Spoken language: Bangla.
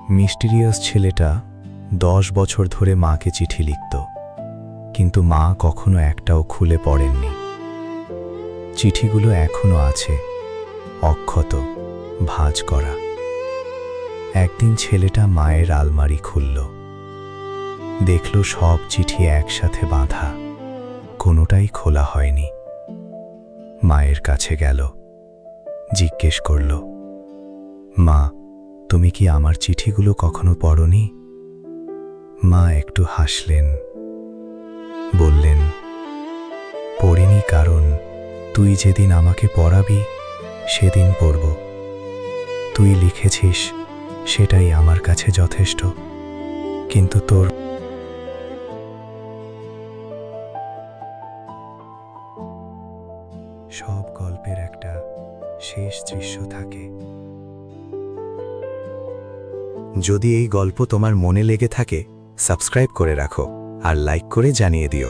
মিস্টিরিয়াস ছেলেটা 10 বছর ধরে মাকে চিঠি লিখত, কিন্তু মা কখনো একটাও খুলে পড়েননি। চিঠিগুলো এখনো আছে, অক্ষত, ভাঁজ করা। একদিন ছেলেটা মায়ের আলমারি খুলল, দেখল সব চিঠি একসাথে বাঁধা, কোনোটাই খোলা হয়নি। মায়ের কাছে গেল, জিজ্ঞেস করল, মা, তুমি কি আমার চিঠিগুলো কখনো পড়নি? মা একটু হাসলেন, বললেন, পড়িনি, কারণ তুই যেদিন আমাকে পড়াবি সেদিন পড়ব। তুই লিখেছিস, সেটাই আমার কাছে যথেষ্ট, কিন্তু তোর সব গল্পের একটা শেষ দৃশ্য থাকে। যদি এই গল্প তোমার মনে লেগে থাকে, সাবস্ক্রাইব করে রাখো আর লাইক করে জানিয়ে দিও।